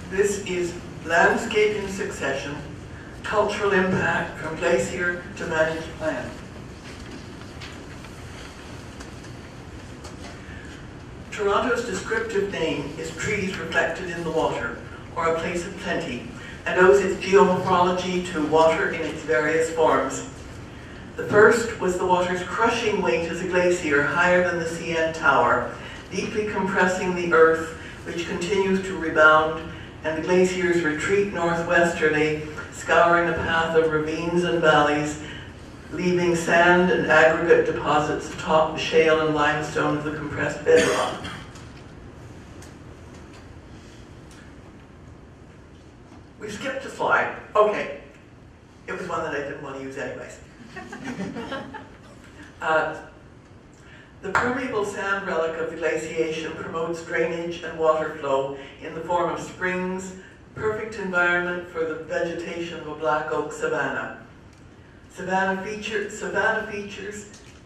This is landscape in succession, cultural impact from glacier to managed plan. Toronto's descriptive name is trees reflected in the water, or a place of plenty, and owes its geomorphology to water in its various forms. The first was the water's crushing weight as a glacier higher than the CN Tower, deeply compressing the earth, which continues to rebound, and the glaciers retreat northwesterly, scouring a path of ravines and valleys, leaving sand and aggregate deposits atop the shale and limestone of the compressed bedrock. We skipped a slide. Okay. It was one that I didn't want to use anyways. The permeable sand relic of the glaciation promotes drainage and water flow in the form of springs, perfect environment for the vegetation of a black oak savanna. Savanna features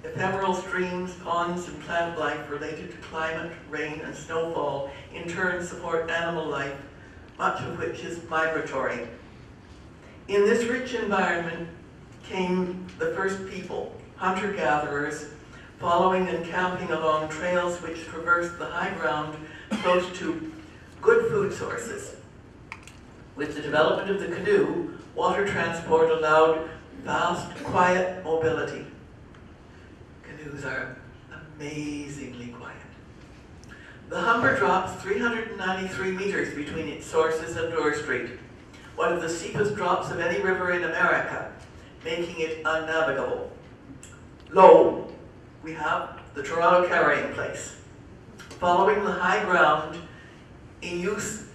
ephemeral streams, ponds, and plant life related to climate, rain, and snowfall, in turn support animal life, much of which is migratory. In this rich environment came the first people, hunter-gatherers, following and camping along trails which traversed the high ground close to good food sources. With the development of the canoe, water transport allowed vast, quiet mobility. Canoes are amazingly quiet. The Humber drops 393 meters between its sources and Dorr Street, one of the steepest drops of any river in America, making it unnavigable. Low, we have the Toronto Carrying Place. Following the high ground, in use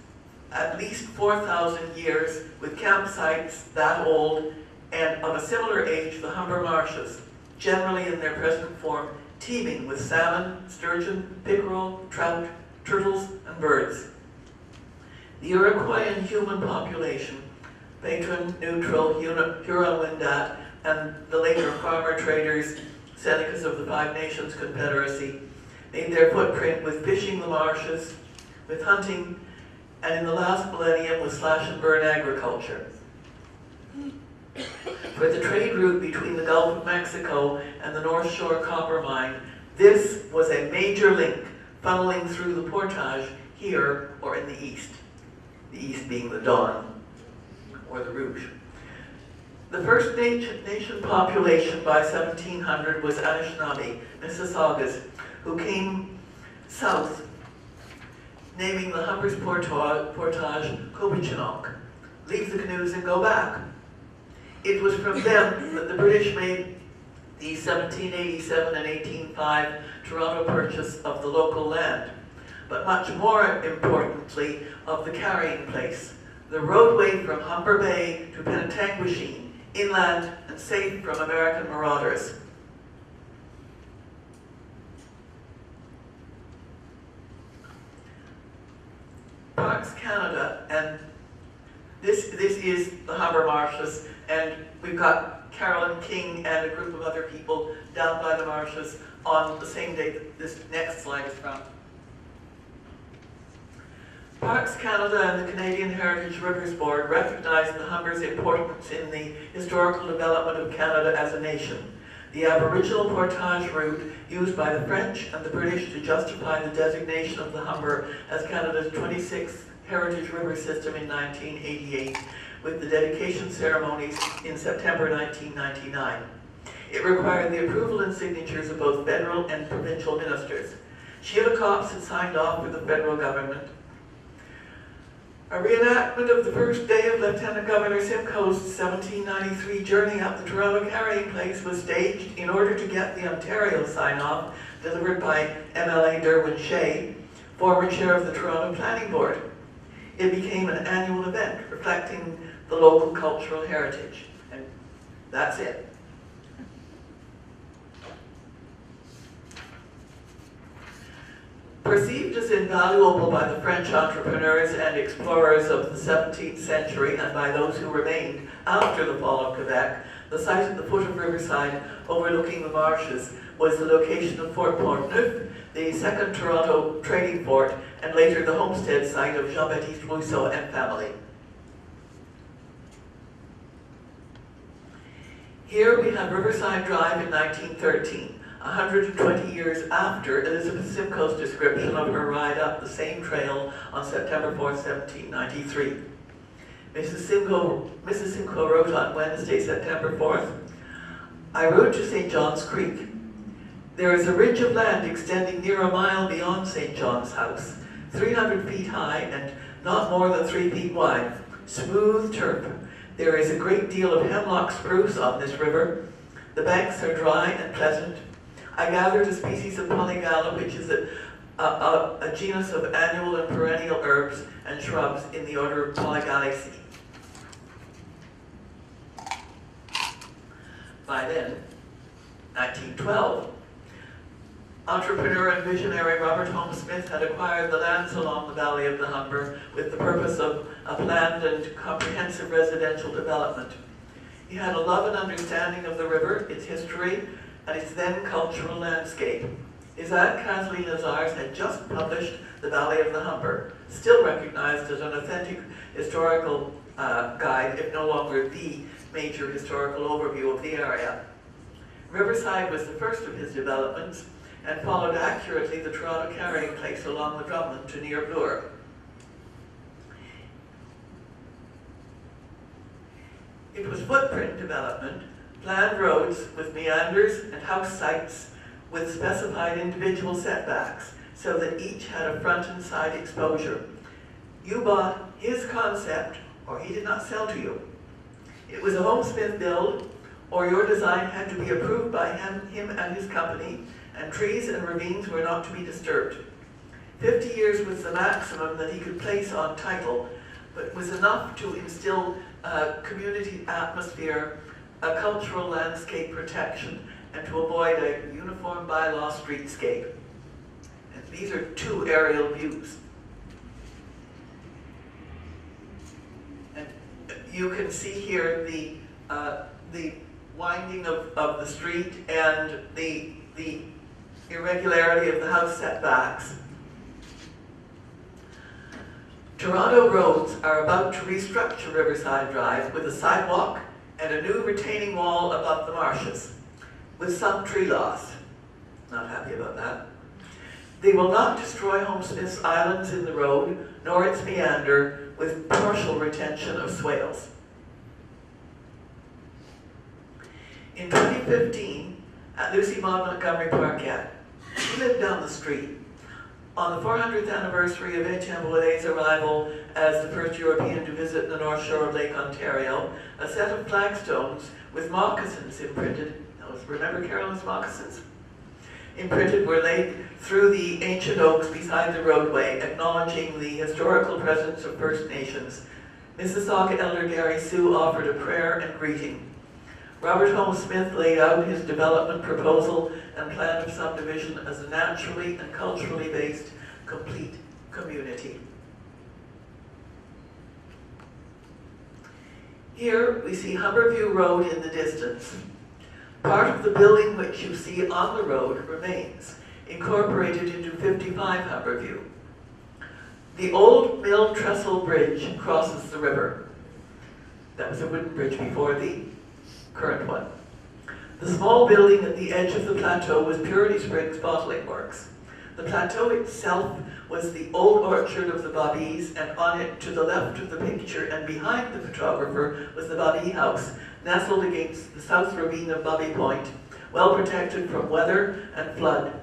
at least 4,000 years, with campsites that old and of a similar age, the Humber Marshes, generally in their present form, teeming with salmon, sturgeon, pickerel, trout, turtles, and birds. The Iroquoian human population, patron, neutral, Huron-Wendat, and the later farmer traders, Senecas of the Five Nations Confederacy, made their footprint with fishing the marshes, with hunting, and in the last millennium with slash-and-burn agriculture. For the trade route between the Gulf of Mexico and the North Shore copper mine, this was a major link funneling through the portage here or in the east being the Don or the Rouge. The First Nation population by 1700 was Anishinaabe, Mississaugas, who came south, naming the Humber's portage Cobichinock, leave the canoes and go back. It was from them that the British made the 1787 and 1805 Toronto purchase of the local land, but much more importantly of the carrying place, the roadway from Humber Bay to Penetanguishene, inland and safe from American marauders. Parks Canada, and this is the Humber Marshes, and we've got Carolyn King and a group of other people down by the marshes on the same day that this next slide is from. Parks Canada and the Canadian Heritage Rivers Board recognized the Humber's importance in the historical development of Canada as a nation. The Aboriginal portage route used by the French and the British to justify the designation of the Humber as Canada's 26th Heritage River System in 1988, with the dedication ceremonies in September 1999. It required the approval and signatures of both federal and provincial ministers. Sheila Copps had signed off for the federal government. A reenactment of the first day of Lieutenant Governor Simcoe's 1793 journey up the Toronto Carrying Place was staged in order to get the Ontario sign-off delivered by MLA Derwin Shea, former chair of the Toronto Planning Board. It became an annual event reflecting the local cultural heritage. And that's it. Perceived as invaluable by the French entrepreneurs and explorers of the 17th century and by those who remained after the fall of Quebec, The site at the foot of Riverside, overlooking the marshes, was the location of Fort Portneuf, the second Toronto trading fort, and later the homestead site of Jean-Baptiste Rousseau and family. Here we have Riverside Drive in 1913, 120 years after Elizabeth Simcoe's description of her ride up the same trail on September 4, 1793. Mrs. Simcoe wrote on Wednesday, September 4th, "I rode to St. John's Creek. There is a ridge of land extending near a mile beyond St. John's house, 300 feet high and not more than 3 feet wide, smooth turf. There is a great deal of hemlock spruce on this river. The banks are dry and pleasant. I gathered a species of polygala, which is a genus of annual and perennial herbs and shrubs in the order of Polygalaceae." By then, 1912, entrepreneur and visionary Robert Holmes Smith had acquired the lands along the valley of the Humber with the purpose of a planned and comprehensive residential development. He had a love and understanding of the river, its history, and its then cultural landscape. His aunt Kathleen Lazars had just published The Valley of the Humber, still recognized as an authentic historical guide, if no longer the major historical overview of the area. Riverside was the first of his developments and followed accurately the Toronto carrying place along the Drumlin to near Bloor. It was footprint development, planned roads with meanders and house sites with specified individual setbacks so that each had a front and side exposure. You bought his concept or he did not sell to you. It was a Holmes Smith build or your design had to be approved by him and his company, and trees and ravines were not to be disturbed. 50 years was the maximum that he could place on title, but was enough to instill a community atmosphere, a cultural landscape protection, and to avoid a uniform bylaw streetscape. And these are two aerial views. And you can see here the winding of the street and the irregularity of the house setbacks. Toronto roads are about to restructure Riverside Drive with a sidewalk and a new retaining wall above the marshes, with some tree loss. Not happy about that. They will not destroy Holmes Smith's islands in the road, nor its meander, with partial retention of swales. In 2015, at Lucy Maud Montgomery Parkette, she lived down the street. On the 400th anniversary of Etienne Boileau's arrival as the first European to visit the North Shore of Lake Ontario, a set of flagstones with moccasins imprinted, remember Carolyn's moccasins? Imprinted were laid through the ancient oaks beside the roadway, acknowledging the historical presence of First Nations. Mississauga Elder Gary Sue offered a prayer and greeting. Robert Holmes Smith laid out his development proposal and plan of subdivision as a naturally and culturally based, complete community. Here we see Humberview Road in the distance. Part of the building which you see on the road remains, incorporated into 55 Humberview. The old mill trestle bridge crosses the river. That was a wooden bridge before the current one. The small building at the edge of the plateau was Purity Springs Bottling Works. The plateau itself was the old orchard of the Bobbies, and on it, to the left of the picture and behind the photographer, was the Bobby House, nestled against the south ravine of Bobby Point, well protected from weather and flood.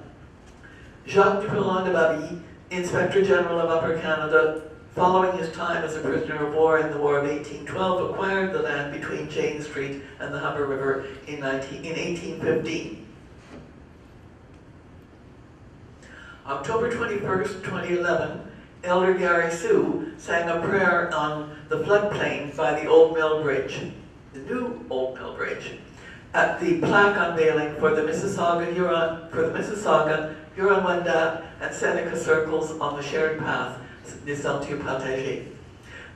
Jacques Dupillon de Bobby, Inspector General of Upper Canada, following his time as a prisoner of war in the War of 1812, acquired the land between Jane Street and the Humber River in 1815. October 21st, 2011, Elder Gary Sue sang a prayer on the floodplain by the Old Mill Bridge, the new Old Mill Bridge, at the plaque unveiling for the Mississauga, Huron-Wendat, and Seneca circles on the shared path, des Sentiers Partagés.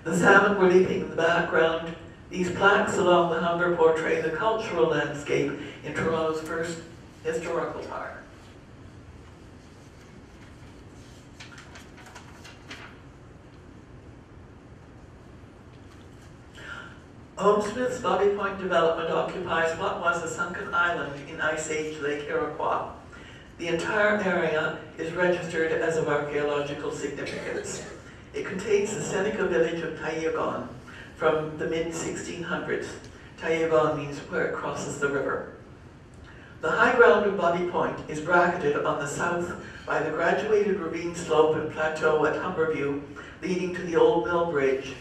The salmon were leaping in the background, These plaques along the Humber portray the cultural landscape in Toronto's first historical park. Homesmith's Bobby Point development occupies what was a sunken island in Ice Age Lake Iroquois. The entire area is registered as of archaeological significance. It contains the Seneca village of Tayagon from the mid-1600s. Tayagon means where it crosses the river. The high ground of Bobby Point is bracketed on the south by the graduated ravine slope and plateau at Humberview, leading to the Old Mill Bridge,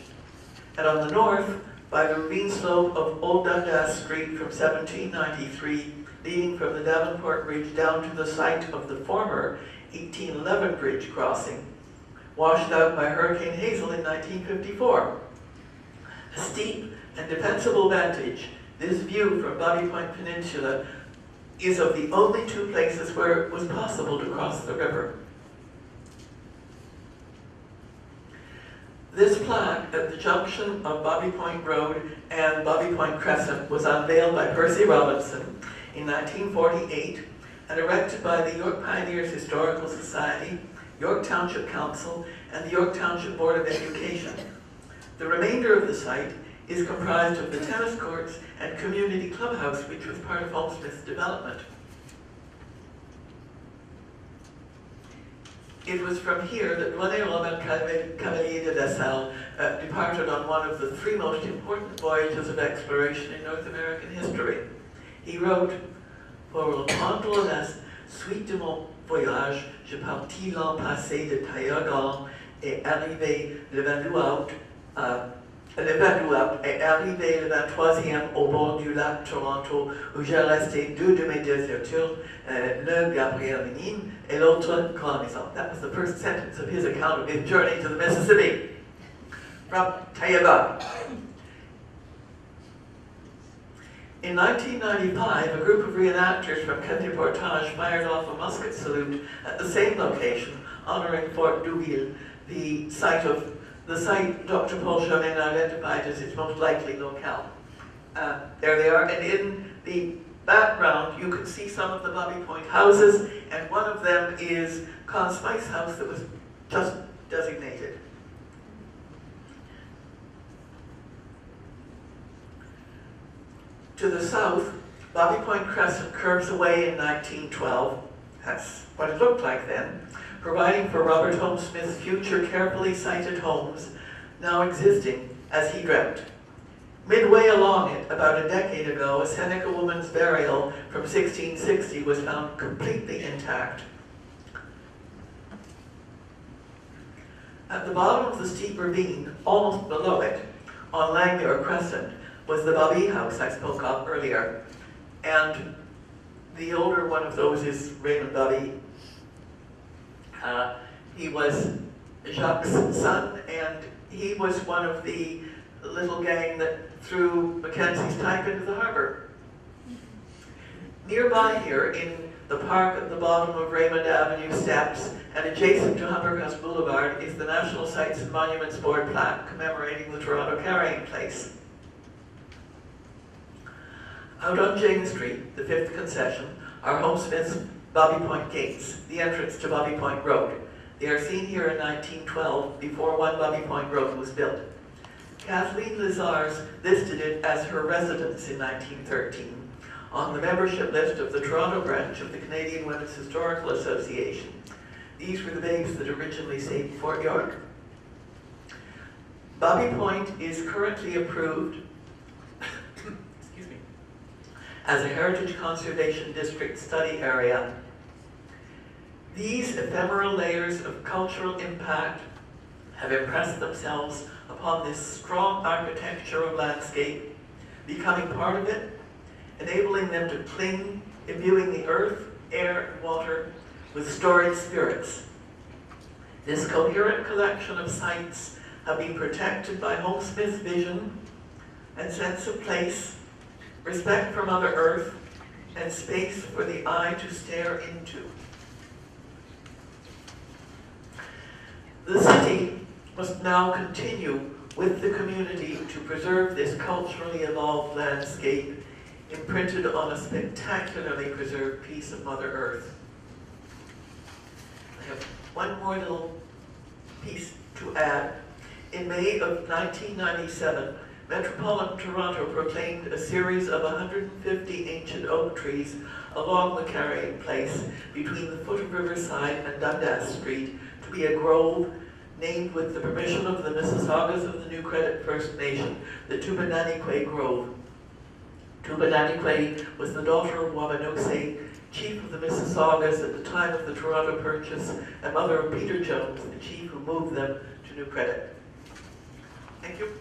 and on the north by the ravine slope of Old Dundas Street from 1793, leading from the Davenport Bridge down to the site of the former 1811 bridge crossing, washed out by Hurricane Hazel in 1954. A steep and defensible vantage, this view from Bobby Point Peninsula is of the only two places where it was possible to cross the river. This plaque at the junction of Bobby Point Road and Bobby Point Crescent was unveiled by Percy Robinson in 1948 and erected by the York Pioneers Historical Society, York Township Council, and the York Township Board of Education. The remainder of the site is comprised of the tennis courts and community clubhouse, which was part of Homesmith's development. It was from here that René Roman Cavalier de La Salle departed on one of the three most important voyages of exploration in North American history. He wrote, "Pour reprendre la suite de mon voyage, je partis l'an passé de Tayagan et arrivé le 22 août est arrivé le 23e au bord du lac Toronto, où j'ai resté deux de mes déserteurs, l'un Gabriel Ménine et l'autre Conisant." That was the first sentence of his account of his journey to the Mississippi from Tayagan. In 1995, a group of reenactors from Quinte Portage fired off a musket salute at the same location, honoring Fort Douville, the site Dr. Paul Jamin identified as its most likely locale. There they are, and in the background you can see some of the Bobby Point houses, and one of them is Con Spice House that was just designated. To the south, Bobby Point Crescent curves away in 1912. That's what it looked like then, providing for Robert Homesmith's future carefully sited homes, now existing as he dreamt. Midway along it, about a decade ago, a Seneca woman's burial from 1660 was found completely intact. At the bottom of the steep ravine, almost below it, on Langmuir Crescent, was the Bobby house I spoke of earlier. And the older one of those is Raymond Bobby. He was Jacques' son, and he was one of the little gang that threw Mackenzie's type into the harbor. Nearby here, in the park at the bottom of Raymond Avenue steps and adjacent to Humberhouse Boulevard, is the National Sites and Monuments Board plaque commemorating the Toronto Carrying Place. Out on James Street, the 5th concession, are Homesmith's Bobby Point gates, the entrance to Bobby Point Road. They are seen here in 1912, before one Bobby Point Road was built. Kathleen Lizars listed it as her residence in 1913 on the membership list of the Toronto branch of the Canadian Women's Historical Association. These were the babes that originally saved Fort York. Bobby Point is currently approved as a Heritage Conservation District study area. These ephemeral layers of cultural impact have impressed themselves upon this strong architectural landscape, becoming part of it, enabling them to cling, imbuing the earth, air, and water with storied spirits. This coherent collection of sites have been protected by Homesmith's vision and sense of place, respect for Mother Earth, and space for the eye to stare into. The city must now continue with the community to preserve this culturally evolved landscape imprinted on a spectacularly preserved piece of Mother Earth. I have one more little piece to add. In May of 1997, Metropolitan Toronto proclaimed a series of 150 ancient oak trees along the carrying place between the foot of Riverside and Dundas Street to be a grove named with the permission of the Mississaugas of the New Credit First Nation, the Tubananiquay Grove. Tubananiquay was the daughter of Wabanose, chief of the Mississaugas at the time of the Toronto Purchase, and mother of Peter Jones, the chief who moved them to New Credit. Thank you.